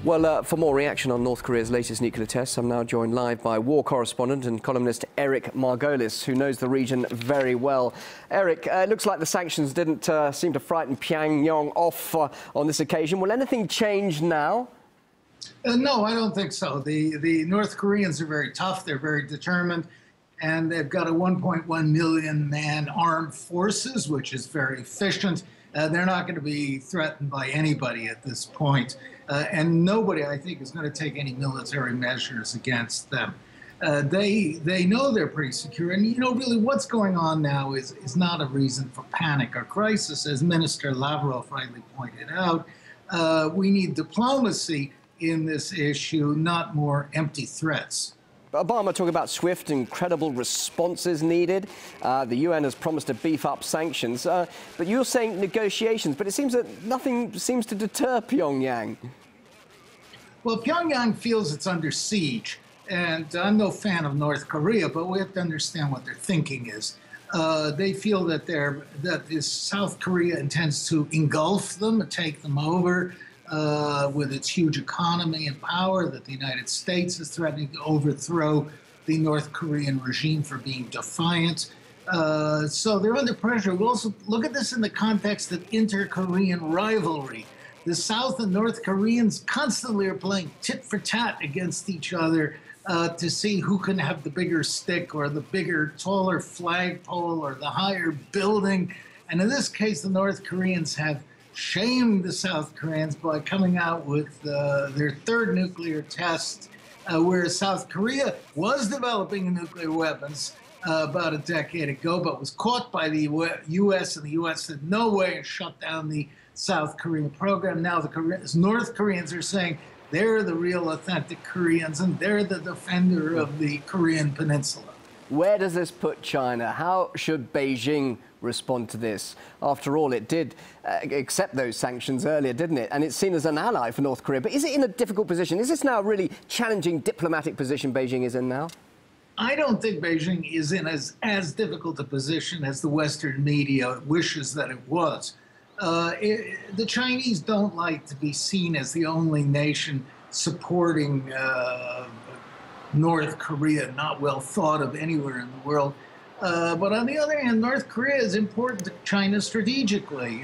Well, for more reaction on North Korea's latest nuclear tests, I'm now joined live by war correspondent and columnist Eric Margolis, who knows the region very well. Eric, it looks like the sanctions didn't seem to frighten Pyongyang off on this occasion. Will anything change now? No, I don't think so. The North Koreans are very tough. They're very determined. And they've got a 1.1 million man armed forces, which is very efficient. They're not going to be threatened by anybody at this point. And nobody, I think, is going to take any military measures against them. They know they're pretty secure. And, you know, really what's going on now is not a reason for panic or crisis. As Minister Lavrov rightly pointed out, we need diplomacy in this issue, not more empty threats. Obama talking about swift and credible responses needed. The UN has promised to beef up sanctions. But you're saying negotiations, but it seems that nothing seems to deter Pyongyang. Well, Pyongyang feels it's under siege. And I'm no fan of North Korea, but we have to understand what their thinking is. They feel that South Korea intends to engulf them and take them over. With its huge economy and power, that the United States is threatening to overthrow the North Korean regime for being defiant. So they're under pressure. We also look at this in the context of inter-Korean rivalry. The South and North Koreans constantly are playing tit for tat against each other to see who can have the bigger stick or the bigger, taller flagpole or the higher building. And in this case, the North Koreans have shamed the South Koreans by coming out with their third nuclear test, whereas South Korea was developing nuclear weapons about a decade ago, but was caught by the U.S., and the U.S. said no way and shut down the South Korean program. Now the North Koreans are saying they're the real authentic Koreans and they're the defender of the Korean Peninsula. Where does this put China? How should Beijing respond to this? After all, it did accept those sanctions earlier, didn't it? And it's seen as an ally for North Korea. But is it in a difficult position? Is this now a really challenging diplomatic position Beijing is in now? I don't think Beijing is in as difficult a position as the Western media wishes that it was. The Chinese don't like to be seen as the only nation supporting North Korea, not well thought of anywhere in the world. But on the other hand, North Korea is important to China strategically.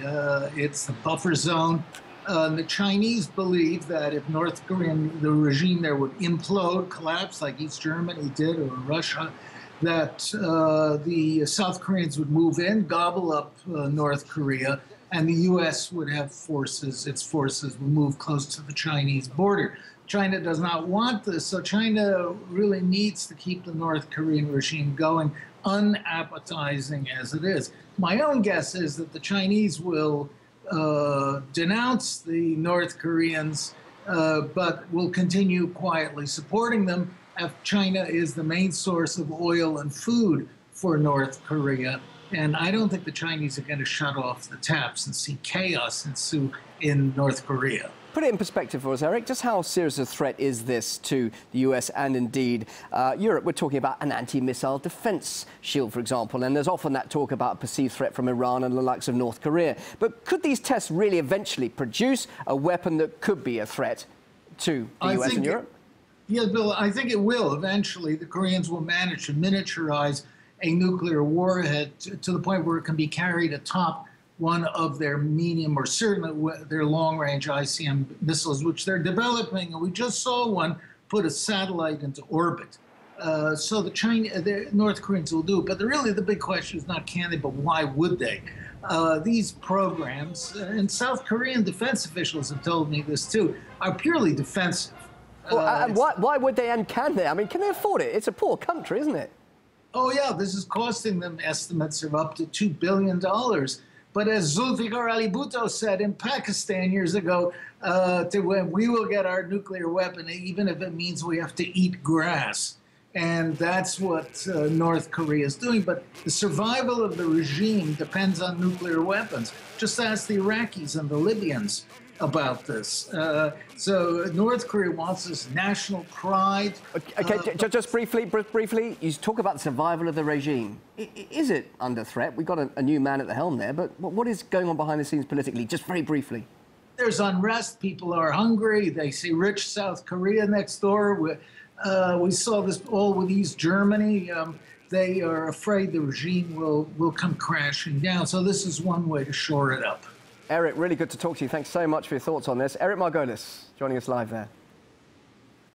It's the buffer zone. The Chinese believe that if the regime there would implode, collapse like East Germany did, or Russia, that the South Koreans would move in, gobble up North Korea, and the U.S. would have its forces would move close to the Chinese border. China does not want this, so China really needs to keep the North Korean regime going, unappetizing as it is. My own guess is that the Chinese will denounce the North Koreans, but will continue quietly supporting them, as China is the main source of oil and food for North Korea. And I don't think the Chinese are going to shut off the taps and see chaos ensue in North Korea. Put it in perspective for us, Eric. Just how serious a threat is this to the US and indeed Europe? We're talking about an anti-missile defense shield, for example, and there's often that talk about a perceived threat from Iran and the likes of North Korea. But could these tests really eventually produce a weapon that could be a threat to the US and Europe? Yeah, Bill, I think it will. Eventually, the Koreans will manage to miniaturize a nuclear warhead to the point where it can be carried atop one of their medium or certainly their long-range ICM missiles, which they're developing. And we just saw one put a satellite into orbit. So the North Koreans will do it. But really the big question is not can they, but why would they? These programs, and South Korean defense officials have told me this too, are purely defensive. Well, and why would they and can they? I mean, can they afford it? It's a poor country, isn't it? Oh, yeah, this is costing them estimates of up to $2 billion. But as Zulfikar Ali Bhutto said in Pakistan years ago, when we will get our nuclear weapon, even if it means we have to eat grass. And that's what North Korea is doing. But the survival of the regime depends on nuclear weapons. Just ask the Iraqis and the Libyans about this. So North Korea wants this national pride. Okay, just briefly, you talk about the survival of the regime. Is it under threat? We've got a new man at the helm there, but what is going on behind the scenes politically, just very briefly? there's unrest. People are hungry. They see rich South Korea next door. We saw this all with East Germany. They are afraid the regime will come crashing down. So this is one way to shore it up. Eric, really good to talk to you. Thanks so much for your thoughts on this. Eric Margolis joining us live there.